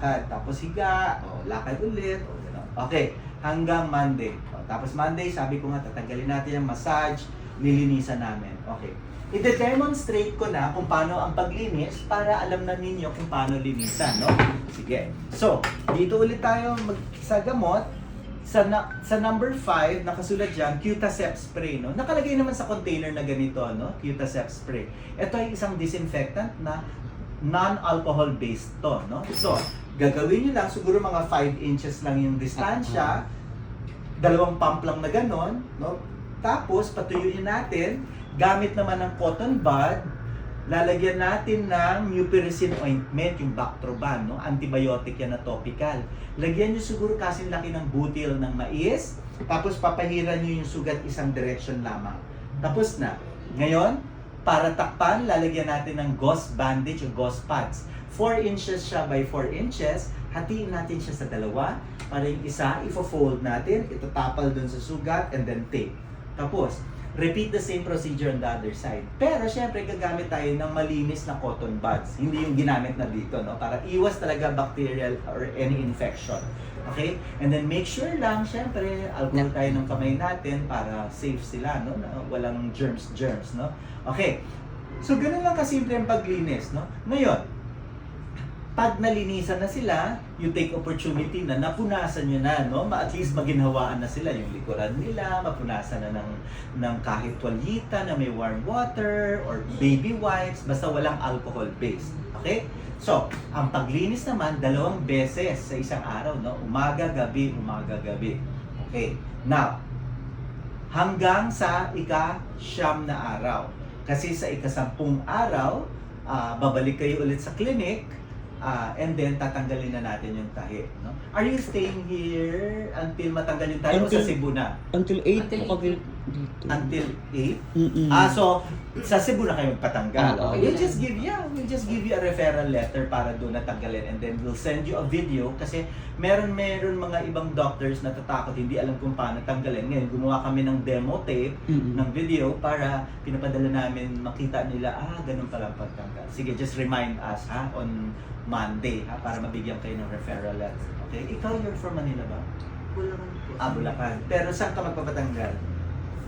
Tapos higa, lakad ulit, gano'n. Okay, hanggang Monday. Tapos Monday, sabi ko nga, tatanggalin natin yung massage, lilinisan namin. Okay. I-demonstrate ko na kung paano ang paglinis para alam na ninyo kung paano linisan, no? Sige. So, dito ulit tayo sa gamot. Sa number 5, nakasulat dyan, Cutacep spray, no? Nakalagay naman sa container na ganito, no? Cutacep spray. Ito ay isang disinfectant na non-alcohol based to, no? So, gagawin nyo lang, siguro mga 5 inches lang yung distansya, 2 pump lang na ganon, no? Tapos, patuyuin natin, gamit naman ng cotton bud, lalagyan natin ng mupirocin ointment, yung Bactroban, no? Antibiotic yan na topical. Lagyan nyo siguro kasing laki ng butil ng mais, tapos papahiran nyo yung sugat isang direction lamang. Tapos na. Ngayon, para takpan, lalagyan natin ng gauze bandage o gauze pads. 4 inches siya by 4 inches, hatiin natin siya sa dalawa, para yung isa, ifo-fold natin, itatapal dun sa sugat, and then tape. Tapos, repeat the same procedure on the other side. Pero syempre gagamit tayo ng malinis na cotton buds. Hindi yung ginamit na dito, no? Para iwas talaga bacterial or any infection. Okay? And then make sure lang, syempre, alcohol tayo ng kamay natin para safe sila, no? Walang germs, no? Okay. So, ganun lang kasimple ang paglinis, no? Ngayon, pag nalinisan na sila, you take opportunity na napunasan nyo na, no? At least maginhawaan na sila yung likuran nila, mapunasan na ng kahit tuwalyita na may warm water or baby wipes, basta walang alcohol based. Okay? So, ang paglinis naman, 2 beses sa isang araw, no? Umaga, gabi, umaga, gabi. Okay. Now, hanggang sa ika-9 na araw. Kasi sa ika-10 araw, babalik kayo ulit sa clinic, and then tatanggalin na natin yung tahi, no? Are you staying here until matanggal yung tahi o sa Cebu na? Until 8 po kami dito. Until 8? So sa Cebu na kayo magpatanggal. We'll just give you a referral letter para doon natanggalin, and then we'll send you a video kasi meron mga ibang doctors na tatakot, hindi alam kung paano tanggalin. Ngayon gumawa kami ng demo tape ng video para pinapadala namin, makita nila, ganun pala pagtanggal. Sige, just remind us on Monday, para mabigyan kayo ng referral letter. Okay? Ikaw, you're from Manila ba? Bulacan po. Bulacan. Pero saan ka magpapatanggal?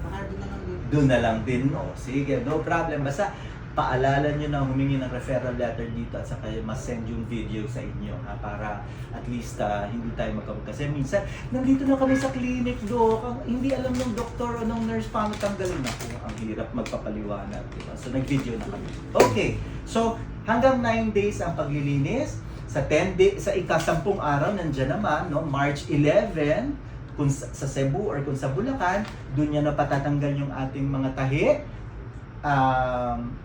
Baka doon na lang din. Doon na lang din, no? Sige, no problem. Basta paalala nyo na humingi ng referral letter dito at saka mas-send yung video sa inyo, para at least hindi tayo magkamot. Kasi minsan, nandito na kami sa clinic, Dok. Hindi alam ng doktor o ng nurse paano tanggalin ako. Ang hirap magpapaliwanag, diba? So, nag-video na kami. Okay. So, hanggang 9 days ang paglilinis. Sa 10 days, sa ika-10 araw, nandiyan naman, no? March 11, kung sa Cebu or kung sa Bulacan, doon niya na patatanggal yung ating mga tahi.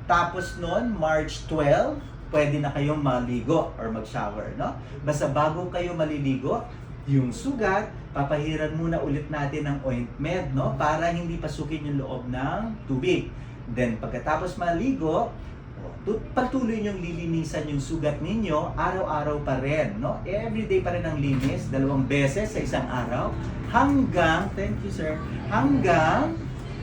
Tapos noon, March 12, pwede na kayong maligo or mag-shower, no? Basta bago kayo maliligo, yung sugat, papahiran muna ulit natin ng ointment, no? Para hindi pasukin yung loob ng tubig. Then, pagkatapos maligo, patuloy niyong lilinisan yung sugat ninyo, araw-araw pa rin, no? Everyday pa rin ang linis, 2 beses sa isang araw, hanggang, thank you sir, hanggang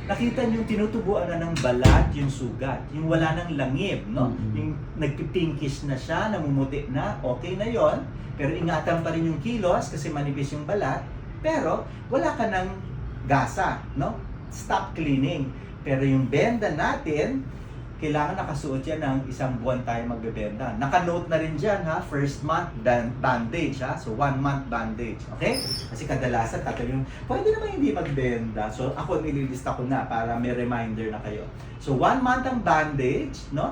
nakita niyo tinutubuan na ng balat yung sugat, yung wala ng langib, no? Yung nagpipinkish na siya, namumuti na, okay na yon, pero ingatan pa rin yung kilos kasi manipis yung balat, pero wala ka ng gasa, no? Stop cleaning. Pero yung benda natin, kailangan nakasuot yan ng 1 buwan tayo magbebenta. Naka-note na rin dyan, first month bandage, so 1 month bandage, okay? Kasi kadalasan tatanong, pwede naman hindi magbenta. So ako nililista ko na para may reminder na kayo. So 1 month ang bandage, no?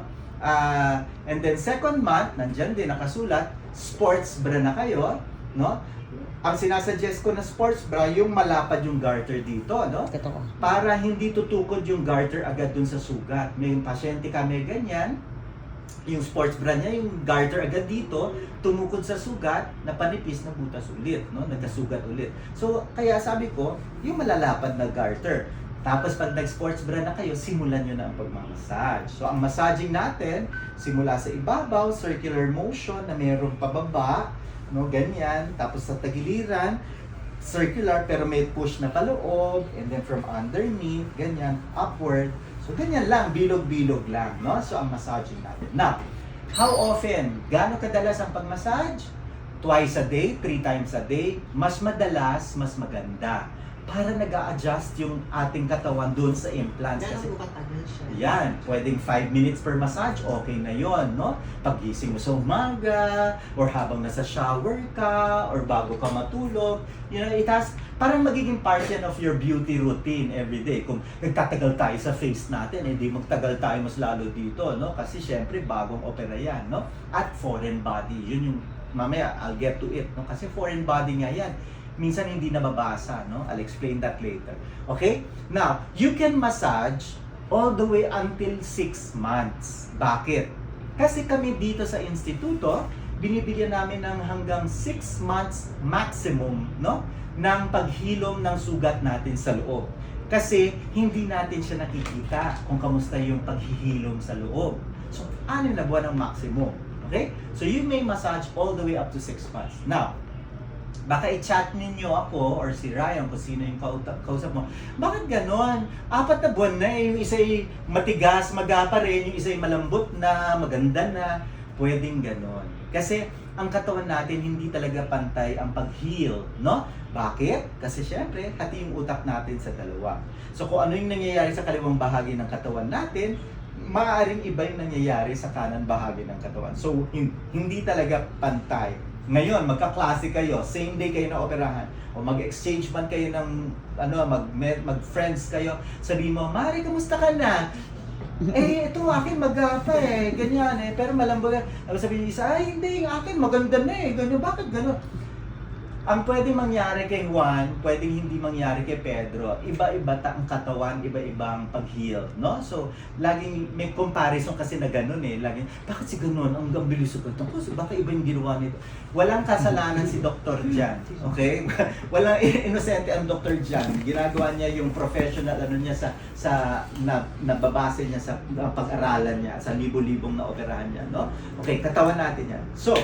And then second month, nandyan din nakasulat, sports bra na kayo, no? Ang sinasuggest ko na sports bra, yung malapad yung garter dito, no? Para hindi tutukod yung garter agad dun sa sugat. May pasyente kami ganyan, yung sports bra niya, yung garter agad dito, tumukod sa sugat, napanipis, nabutas ulit, no? Nagkasugat ulit. So, kaya sabi ko, yung malalapad na garter. Tapos pag nag-sports bra na kayo, simulan nyo na ang pagmamassage. So, ang massaging natin, simula sa ibabaw, circular motion na mayroong pababa, no, ganyan. Tapos sa tagiliran, circular pero may push na paloob, and then from underneath, ganyan, upward. So ganyan lang, bilog-bilog lang, no? So ang massaging natin. Now, how often? Gaano kadalas ang pag-massage? twice a day, 3 times a day, mas madalas, mas maganda. Para nag-a-adjust yung ating katawan doon sa implants. Gano'n Kasi po katagal siya? yan, pwedeng 5 minutes per massage, okay na yon, no? Paggising mo sa umaga, or habang nasa shower ka, or bago ka matulog, it has, parang magiging part yan of your beauty routine every day. Kung nagtatagal tayo sa face natin, hindi magtagal tayo mas lalo dito, no? Kasi syempre, bagong opera yan, no? At foreign body, yun yung, mamaya, I'll get to it, no? Kasi foreign body nga yan. Minsan hindi nababasa, no? I'll explain that later. Okay? Now, you can massage all the way until 6 months. Bakit? Kasi kami dito sa instituto, binibigyan namin ng hanggang 6 months maximum, no? Ng paghilom ng sugat natin sa loob. Kasi hindi natin siya nakikita kung kamusta yung paghihilom sa loob. So, 6 na buwan ang maximum. Okay? So, you may massage all the way up to 6 months. Now, baka i-chat ninyo ako or si Ryan kung sino yung kausap mo. Bakit ganon? 4 na buwan na yung isa'y matigas, magapa rin, yung isa'y malambot na, maganda na. Pwedeng ganon. Kasi ang katawan natin hindi talaga pantay ang pag-heal, no? Bakit? Kasi syempre, hati yung utak natin sa dalawa. So kung ano yung nangyayari sa kaliwang bahagi ng katawan natin, maaaring iba yung nangyayari sa kanan bahagi ng katawan. So hindi talaga pantay. Ngayon, magka-klase kayo, same day kayo na operahan, o mag-exchange man kayo ng, mag-friends kayo, sabihin mo, Mari, kamusta ka na? Ito akin magapa ganyan pero malambot. Tapos sabihin niya isa, ay hindi, yung akin maganda na ganyan, bakit gano'n? Ang pwedeng mangyari kay Juan, pwedeng hindi mangyari kay Pedro. Iba-iba ang katawan, iba-ibang pag-heal, no? So, laging may comparison kasi na gano'n laging, bakit si gano'n? Ang gabilis sa ganito. Kasi baka iba yung ginawa nito. Walang kasalanan si Dr. Jan, okay? Walang inosente ang Dr. Jan. Ginagawa niya yung professional niya sa nababase niya sa pag-aralan niya, sa libo-libong na operahan niya, no? Okay, katawan natin yan. So,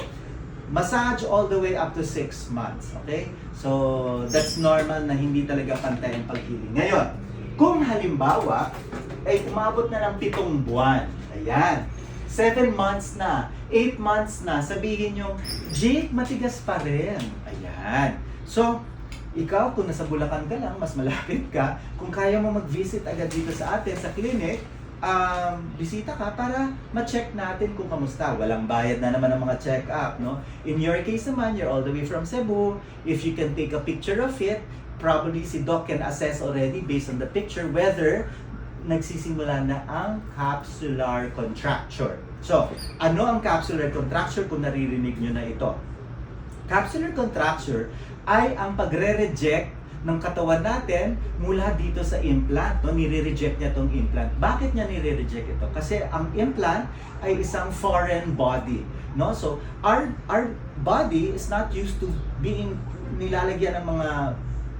massage all the way up to 6 months, okay? So, that's normal na hindi talaga pantay ang pag-healing. Ngayon, kung halimbawa, ay umabot na ng 7 buwan, ayan, 7 months na, 8 months na, sabihin nyo, Jake, matigas pa rin. Ayan. So, ikaw, kung nasa Bulacan ka lang, mas malapit ka, kung kaya mo mag-visit agad dito sa atin, sa clinic, bisita ka para ma-check natin kung kamusta. Walang bayad na naman ang mga check-up, no? In your case naman, you're all the way from Cebu. If you can take a picture of it, probably si Doc can assess already based on the picture whether nagsisimula na ang capsular contracture. So, ano ang capsular contracture kung naririnig nyo na ito? Capsular contracture ay ang pagre-reject ng katawan natin mula dito sa implant, no? Nire-reject niya tong implant. Bakit niya nire-reject ito? Kasi ang implant ay isang foreign body, no? So our body is not used to being nilalagyan ng mga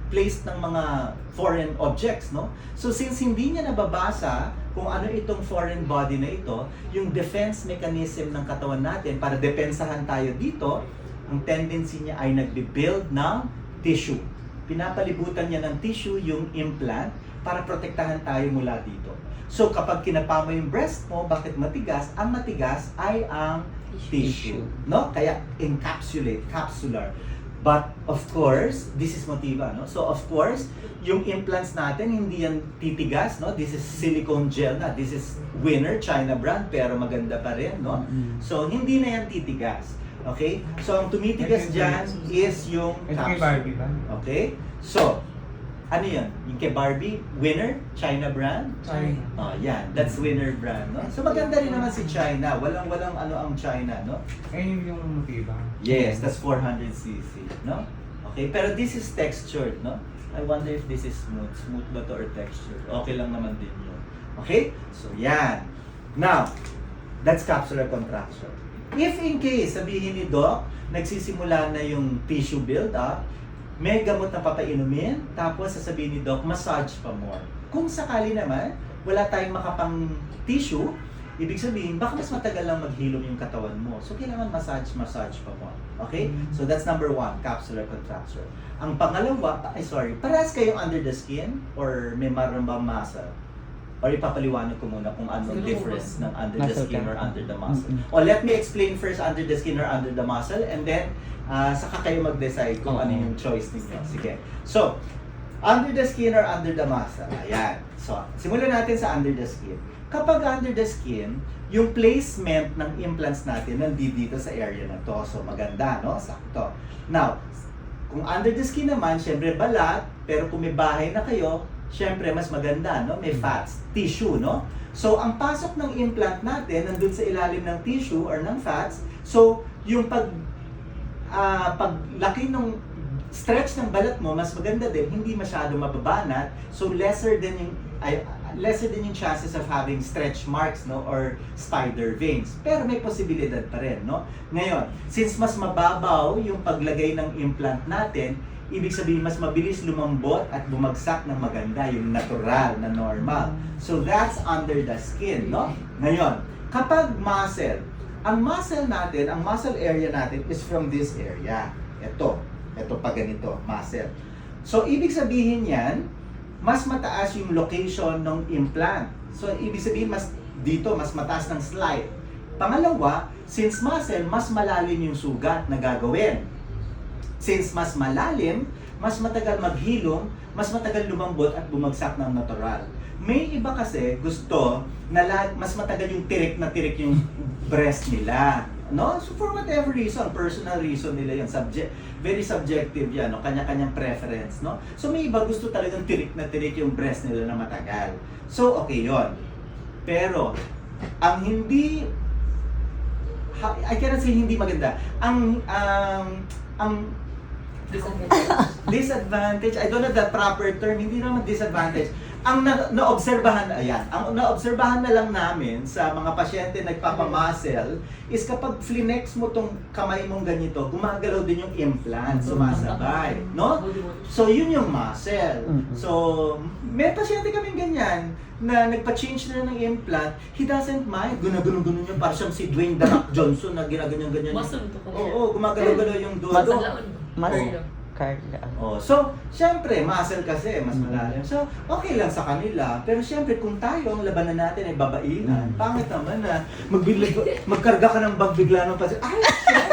placed ng mga foreign objects, no? So since hindi niya nababasa kung ano itong foreign body na ito, yung defense mechanism ng katawan natin para depensahan tayo dito, ang tendency niya ay nagbe-build ng tissue. Pinapalibutan niya ng tissue yung implant para protektahan tayo mula dito. So kapag kinapa mo yung breast mo, bakit matigas? Ang matigas ay ang tissue, no? Kaya encapsulate, capsular. But of course, this is Motiva, no? So of course, yung implants natin hindi yan titigas, no? This is silicone gel na. This is Winner China brand pero maganda pa rin, no? So hindi na yan titigas. Okay? So, ang tumitigas dyan is yung capsule. Kay Barbie ba? Okay? So, ano yun? Yung kay Barbie, Winner, China brand? China. Oh, yan. That's Winner brand, no? So, maganda rin naman si China. Walang ano ang China, no? Ayun yung motiva. Yes, that's 400cc, no? Okay, pero this is textured, no? I wonder if this is smooth. Smooth ba to or textured? Okay lang naman din yun. Okay? So, yan. Now, that's capsular contraction. If in case, sabihin ni Doc, nagsisimula na yung tissue build-up, may gamot na papainumin, tapos sasabihin ni Doc, massage pa more. Kung sakali naman, wala tayong makapang tissue, ibig sabihin, baka mas matagal lang maghilom yung katawan mo. So, kailangan massage pa more. Okay? So, that's number 1, capsular contracture. Ang pangalawa, parehas kayong under the skin or may marambang muscle? Or ipapaliwanag ko muna kung ano ang difference ng under the Muscle skin ka. or under the muscle. Mm-mm. O let me explain first under the skin or under the muscle, and then saka kayo mag-decide kung ano yung choice ninyo. Sige. So, under the skin or under the muscle. Ayan. So, simulan natin sa under the skin. Kapag under the skin, yung placement ng implants natin nandito sa area na to. So, maganda, no? Sakto. Now, kung under the skin naman, syempre balat, pero kung may bahay na kayo, syempre mas maganda, no? May fats, tissue, no? So, ang pasok ng implant natin nandun sa ilalim ng tissue or ng fats. So, yung paglaki ng stretch ng balat mo, mas maganda din, hindi masyado mababanat. So, lesser din yung chances of having stretch marks, no, or spider veins. Pero may posibilidad pa rin, no? Ngayon, since mas mababaw yung paglagay ng implant natin, ibig sabihin mas mabilis lumambot at bumagsak ng maganda, yung natural na normal. So that's under the skin, no? Ngayon, kapag muscle, ang muscle natin, ang muscle area natin is from this area. Ito pa ganito, muscle. So ibig sabihin yan, mas mataas yung location ng implant. So ibig sabihin mas mataas ng slide. Pangalawa, since muscle, mas malalim yung sugat na gagawin. Since mas malalim, mas matagal maghilom, mas matagal lumambot at bumagsak ng natural. May iba kasi gusto na mas matagal yung tirik yung breast nila. No? So for whatever reason, personal reason nila yung very subjective yan, no? Kanya-kanyang preference, no? So may iba gusto talagang tirik yung breast nila na matagal. So okay yon. Pero ang hindi I cannot say hindi maganda. Ang disadvantage, I don't know the proper term, hindi naman disadvantage. Ang naobserbahan na lang namin sa mga pasyente nagpapamuscle is kapag flinex mo tong kamay mong ganito, gumagalaw din yung implant, sumasabay, no? So yun yung muscle. So may pasyente kaming ganyan na nagpa-change na ng implant, he doesn't mind. Gunaguno yung parang siyang si Dwayne The Rock Johnson na ginaganyan-ganyan. Muscle to ko. Oo, gumagalaw-galaw yung dulo. Carla. Carla. Oh, so, syempre, muscle kasi, mas malalim. So, okay lang sa kanila. Pero syempre, kung tayo, ang labanan natin ay babaihan, pangit naman na magkarga ka ng bag bigla ng pasyente. Ay, shit!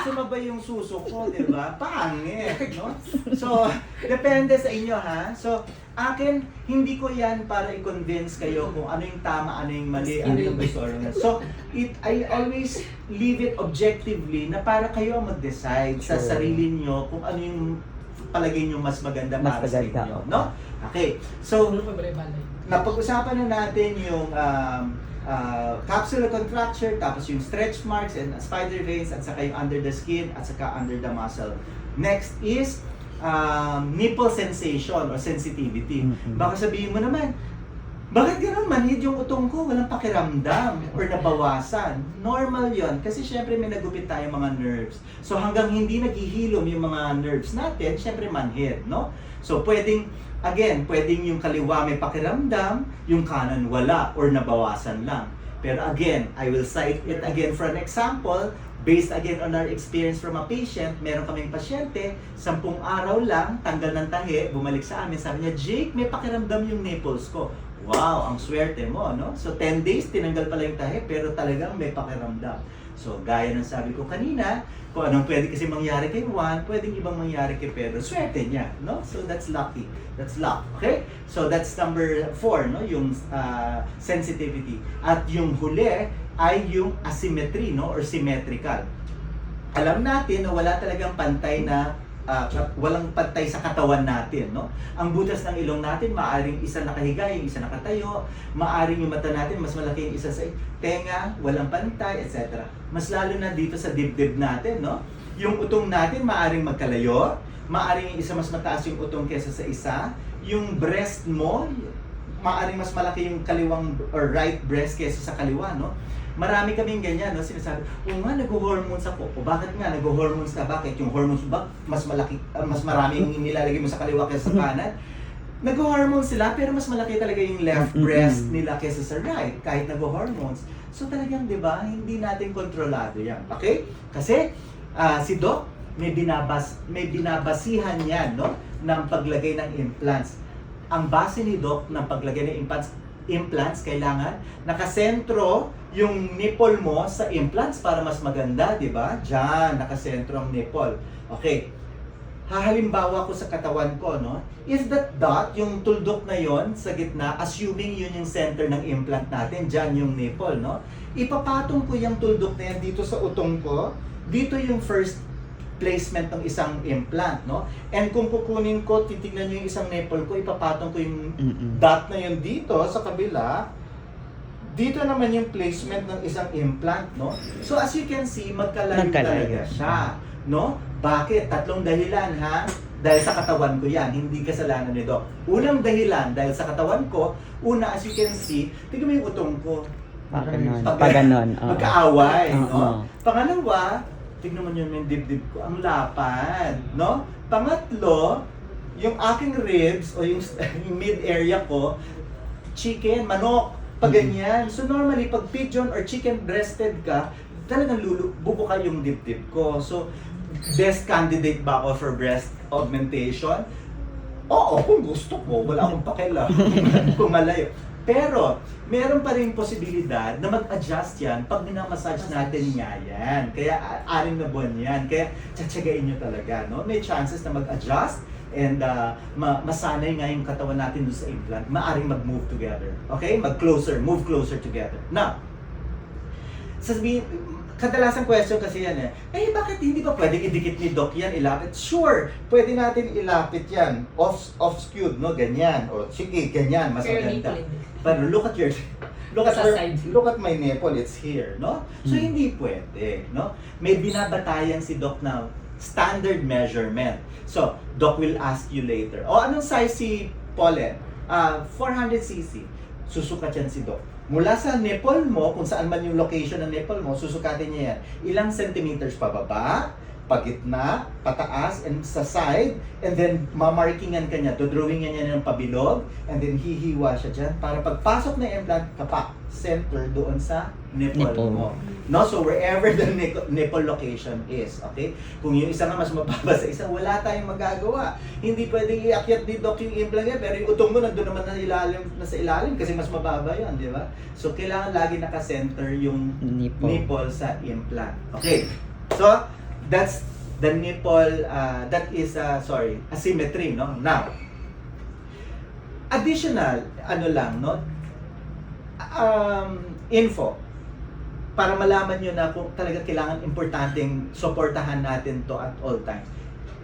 Sumabay yung suso ko, di ba? Pangit, no? So, depende sa inyo, ha? So, akin, hindi ko yan para i-convince kayo kung ano yung tama, ano yung mali, ano yung gusto. So, I always leave it objectively na para kayo ang mag-decide sa sarili nyo kung ano yung palagay nyo mas maganda para sa inyo. No? Okay. So, napag-usapan na natin yung capsular contracture, tapos yung stretch marks and spider veins, at saka yung under the skin, at saka under the muscle. Next is nipple sensation or sensitivity. Baka sabihin mo naman, bakit gano'n manhid yung utong ko? Walang pakiramdam or nabawasan. Normal yon kasi syempre may nagupit tayong mga nerves. So hanggang hindi naghihilom yung mga nerves natin, syempre manhid, no? So pwedeng yung kaliwa may pakiramdam, yung kanan wala or nabawasan lang. Pero again, I will cite it again for an example. Based again on our experience from a patient, meron kaming pasyente, 10 araw lang, tanggal ng tahi, bumalik sa amin, sabi niya, Jake, may pakiramdam yung nipples ko. Wow, ang swerte mo, no? So 10 days, tinanggal pala yung tahi, pero talagang may pakiramdam. So gaya ng sabi ko kanina, kung anong pwede kasi mangyari kay Juan, pwedeng ibang mangyari kay Pedro. Swerte niya, no? So that's lucky. That's luck, okay? So that's number 4, no? Yung sensitivity. At yung huli ay yung asymmetry, no? Or symmetrical. Alam natin na wala talagang pantay na walang pantay sa katawan natin, no? Ang butas ng ilong natin, maaring isa nakahiga, yung isa nakatayo, maaring yung mata natin, mas malaki yung isa sa tenga, walang pantay, etc. Mas lalo na dito sa dibdib natin, no? Yung utong natin, maaring magkalayo, maaring yung isa mas mataas yung utong kesa sa isa, yung breast mo, maaring mas malaki yung kaliwang or right breast kesa sa kaliwa, no? Marami kaming ganyan, no? Sinasabi, nag-hormones ako. O bakit nga nag-hormones ka? Bakit? Yung hormones ba mas malaki, mas marami yung nilalagay mo sa kaliwa kaysa sa kanan? Nag-hormones sila, pero mas malaki talaga yung left breast nila kaysa sa right, kahit nag-hormones. So talagang, di ba, hindi natin kontrolado yan. Okay? Kasi, si Doc, may binabasihan yan, no? Ng paglagay ng implants. Ang base ni Doc ng paglagay ng implants, implants, kailangan nakasentro yung nipple mo sa implants para mas maganda, di ba? Diyan, nakasentro ang nipple. Okay. Hahalimbawa ko sa katawan ko, no? If that dot, yung tuldok na yon sa gitna, assuming yun yung center ng implant natin, dyan yung nipple, no? Ipapatong ko yung tuldok na yan dito sa utong ko. Dito yung first placement ng isang implant, no? And kung kukunin ko, titignan nyo yung isang nipple ko, ipapatong ko yung dot na yun dito sa kabila. Dito naman yung placement ng isang implant, no? So as you can see, magkalayo talaga siya, no? Bakit? Tatlong dahilan, ha? Dahil sa katawan ko yan, hindi kasalanan ni Doc. Unang dahilan, dahil sa katawan ko, una, as you can see, tignan mo yung utong ko. Paganon. Magkaaway, Oo. no? Pangalawa, tignan mo yun yung dibdib ko, ang lapad, no? Pangatlo, yung aking ribs, o yung mid area ko, chicken, manok, pag ganyan. So normally, pag pigeon or chicken breasted ka, talagang bubuka yung dibdib ko. So, best candidate ba ako for breast augmentation? Oo, kung gusto ko. Wala akong pakialam kung malayo. Pero, meron pa rin posibilidad na mag-adjust yan pag minamassage natin nga yan. Kaya, 6 na buwan yan. Kaya, tsatsagain nyo talaga, no? May chances na mag-adjust and masanay nga yung katawan natin doon sa implant. Maaring mag-move together. Okay? Move closer together. Now, sasabihin, kadalasan question kasi yan bakit hindi ba pwedeng idikit ni Doc yan, ilapit? Sure, pwede natin ilapit yan, off-skewed, no, ganyan, o sige, ganyan, mas maganda. But look at my nipple, it's here, no? So hindi pwede, no? May binabatayan si Doc na standard measurement. So, Doc will ask you later, anong size si Pollen? 400cc. Susukat yan si Doc. Mula sa nipple mo, kung saan man yung location ng nipple mo, susukatin niya yan. Ilang centimeters pababa, pagitna, pataas, and sa side, and then mamarkingan ka niya, dodrawingan niya ng pabilog, and then hihiwa siya dyan para pagpasok na implant, kapak, center doon sa nipple mo. No? So wherever the nipple location is, okay? Kung yung isa nga mas mababa sa isa, wala tayong magagawa. Hindi pwedeng iakyat ni Doc yung implant niya, pero yung utong mo nandun naman nasa ilalim kasi mas mababa yun, di ba? So kailangan lagi naka-center yung nipple sa implant. Okay. So, that's the nipple, that is, asymmetry, no? Now, additional, info, para malaman nyo na kung talaga kailangan importanteng suportahan natin to at all times.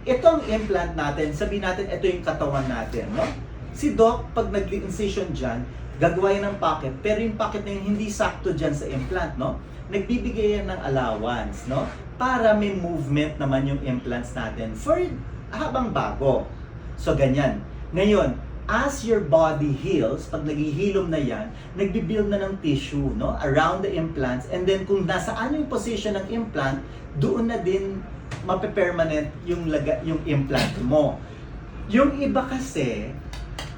Itong implant natin, sabihin natin, ito yung katawan natin, no? Si Doc, pag nag-incision dyan, gagawa yan ng pocket, pero yung pocket na yun, hindi sakto dyan sa implant, no? Nagbibigay yan ng allowance, no? Para may movement naman yung implants natin for habang bago. So, ganyan. Ngayon, as your body heals, pag naghihilom na yan, nagbibuild na ng tissue, no? Around the implants, and then kung nasaan yung position ng implant, doon na din mape-permanent yung implant mo. Yung iba kasi,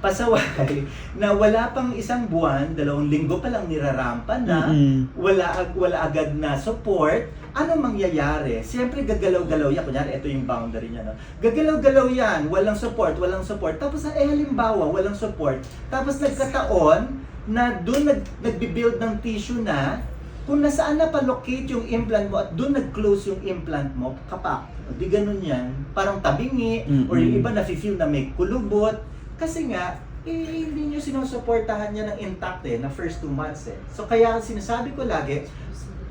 pasaway na wala pang 1 buwan, 2 linggo pa lang nirarampa na, wala agad na support. Ano mangyayari? Siyempre gagalaw-galaw yan. Kunyari, ito yung boundary niya, no? Gagalaw-galaw yan, walang support. Tapos halimbawa, walang support. Tapos nagkataon na doon nagbibuild ng tissue na, kung nasaan na pa-locate yung implant mo at doon nag-close yung implant mo, kapak. Di ganun yan. Parang tabingi, or yung iba nafe-feel na may kulubot. Kasi nga, hindi nyo sinusuportahan niya ng intact na first 2 months So kaya sinasabi ko lagi,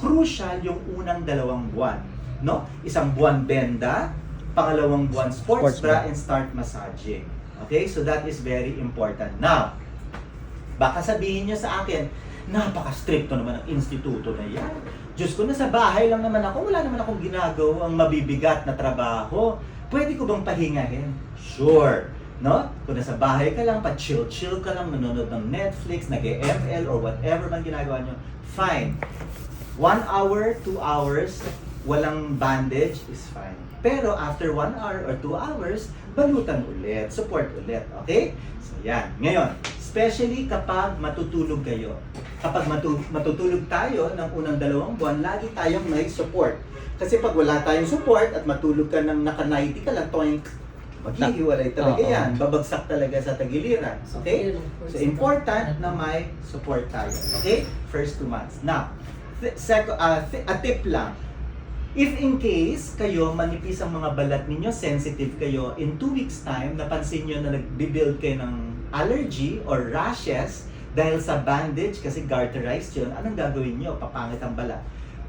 crucial yung unang 2 buwan. No? 1 buwan benda, 2 buwan sports bra, and start massaging. Okay? So that is very important. Now, baka sabihin nyo sa akin, napaka-stricto naman ang instituto na yan. Diyos ko, nasa bahay lang naman ako, wala naman akong ginagawang mabibigat na trabaho. Pwede ko bang pahingahin? Sure. No? Kung nasa bahay ka lang, pa-chill-chill ka lang, manonood ng Netflix, nag-ML, or whatever man ginagawa nyo, fine. 1 hour, 2 hours, walang bandage is fine. Pero after 1 hour or 2 hours, balutan ulit, support ulit, okay? So yan. Ngayon, especially kapag matutulog kayo. Kapag matutulog tayo ng unang 2 buwan, lagi tayong may support. Kasi pag wala tayong support at matulog ka ng naka-90 ka lang, toink, maghihiwalay talaga Oo. yan. Babagsak talaga sa tagiliran. Okay? So, important na may support tayo. Okay? First 2 months. Now, a tip lang. If in case kayo, manipis ang mga balat ninyo, sensitive kayo, in 2 weeks time, napansin nyo na nag-build kayo ng allergy or rashes dahil sa bandage, kasi garterized yun, anong gagawin nyo? Papangit ang balat.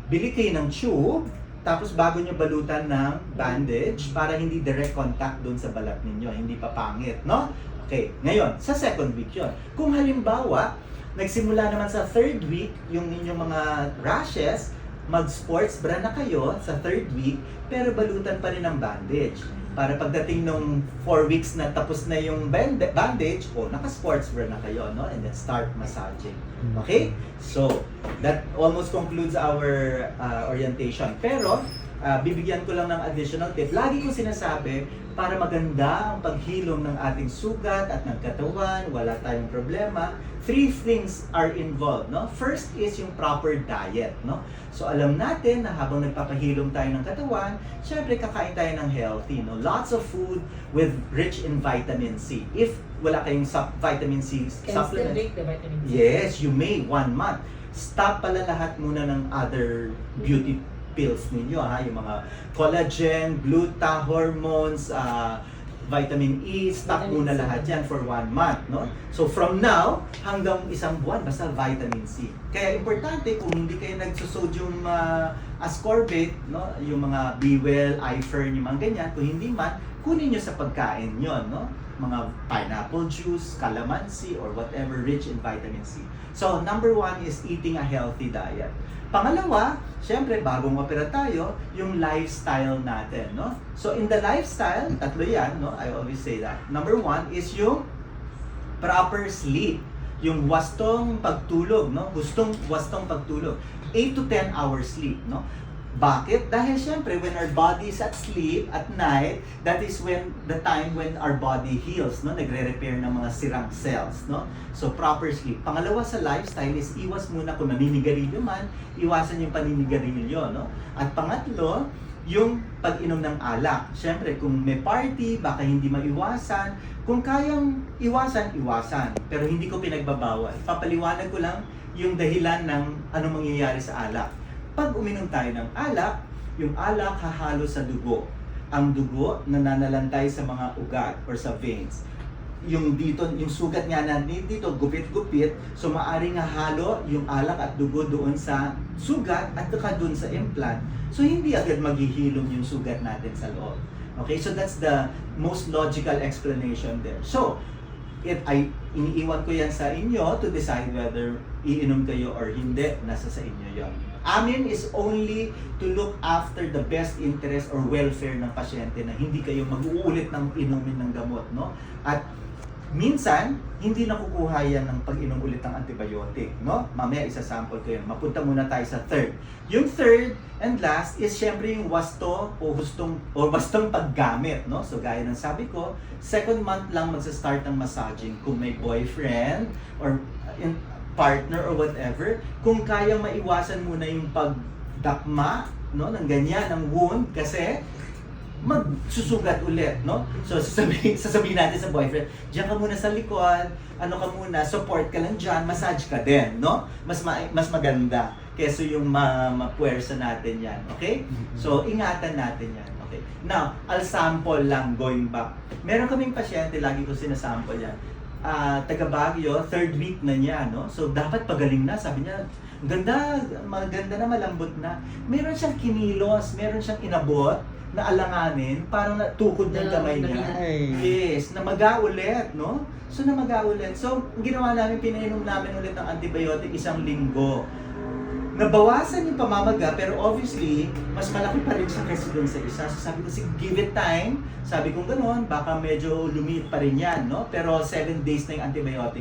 Bili kayo ng tube, tapos bago nyo balutan ng bandage para hindi direct contact doon sa balat ninyo, hindi papangit, no? Okay, ngayon, sa 2nd week yun. Kung halimbawa, nagsimula naman sa 3rd week, yung inyong mga rashes, mag-sports bra na kayo sa 3rd week, pero balutan pa rin ng bandage. Para pagdating nung 4 weeks na tapos na yung bandage, naka-sports bra na kayo, no? And then start massaging. Okay? So, that almost concludes our orientation. Pero, bibigyan ko lang ng additional tip. Lagi ko sinasabi, para maganda ang paghilom ng ating sugat at ng katawan, wala tayong problema, 3 things are involved, no? First is yung proper diet, no? So alam natin na habang nagpapahilom tayo ng katawan, syempre kakain tayo ng healthy, no? Lots of food with rich in vitamin C. If wala kayong vitamin C Can still supplement, take the vitamin C. yes, you may 1 month. Stop pala lahat muna ng other beauty pills ninyo, ha? Yung mga collagen, gluta, hormones, vitamin E, stop Vitamin muna C. lahat yan for 1 month, no? So from now hanggang 1 buwan, basta vitamin C. Kaya importante kung hindi kayo nagso-sodium ascorbate, no? Yung mga B-well, iFern, yung mga ganyan, kung hindi man, kunin nyo sa pagkain yon, no? Mga pineapple juice, calamansi, or whatever rich in vitamin C. So number 1 is eating a healthy diet. Pangalawa, syempre, bagong opera tayo, yung lifestyle natin, no? So, in the lifestyle, 3 yan, no? I always say that. Number 1 is yung proper sleep. Yung wastong pagtulog, no? Wastong pagtulog. 8 to 10 hours sleep, no? Bakit? Dahil syempre, when our body is at sleep at night, that is when the time when our body heals, no? Nagre-repair ng mga sirang cells, no? So, proper sleep. Pangalawa sa lifestyle is iwas muna kung naninigarilyo man, iwasan yung paninigarilyo, no? At pangatlo, yung pag-inom ng alak. Syempre, kung may party, baka hindi maiwasan. Kung kayang iwasan, iwasan. Pero hindi ko pinagbabawal. Papaliwanag ko lang yung dahilan ng ano mangyayari sa alak. Pag uminom tayo ng alak, yung alak hahalo sa dugo. Ang dugo nananalantay sa mga ugat or sa veins. Yung dito, yung sugat nga natin dito, gupit-gupit, so maaring hahalo yung alak at dugo doon sa sugat at saka doon sa implant. So hindi agad maghihilom yung sugat natin sa loob. Okay, so that's the most logical explanation there. So, iniiwan ko yan sa inyo to decide whether iinom kayo or hindi, nasa sa inyo yon. Amin is only to look after the best interest or welfare ng pasyente na hindi kayo mag-uulit ng inumin ng gamot, no? At minsan, hindi nakukuha yan ng pag-inom ulit ng antibiotic, no? Mamaya isasample ko yan. Mapunta muna tayo sa 3rd. Yung 3rd and last is syempre yung wastong paggamit, no? So gaya ng sabi ko, 2nd month lang magsa-start ng massaging kung may boyfriend or partner or whatever. Kung kaya maiwasan muna yung pagdakma, no, ng ganyan, ng wound, kasi magsusugat ulit, no? So, sasabihin natin sa boyfriend, diyan ka muna sa likod, ano ka muna, support ka lang dyan, massage ka din, no? Mas maganda kaysa yung mapuwersa natin yan, okay? So, ingatan natin yan, okay? Now, I'll sample lang going back. Meron kaming pasyente, lagi ko sinasample yan. Taga Baguio, 3rd week na niya, no? So, dapat pagaling na, sabi niya, maganda na, malambot na. Meron siyang kinilos, meron siyang inabot, na alanganin, parang natukod ng kamay niya. Ay. Yes, namaga ulit, no? So, namaga ulit. So, ang ginawa namin, pinainom namin ulit ng antibiotic 1 linggo. Nabawasan yung pamamaga, pero obviously, mas malaki pa rin siya kaysa doon sa isa. So, sabi ko, sige, give it time. Sabi ko gano'n, baka medyo lumiit pa rin yan, no? Pero 7 days na yung antibiotic.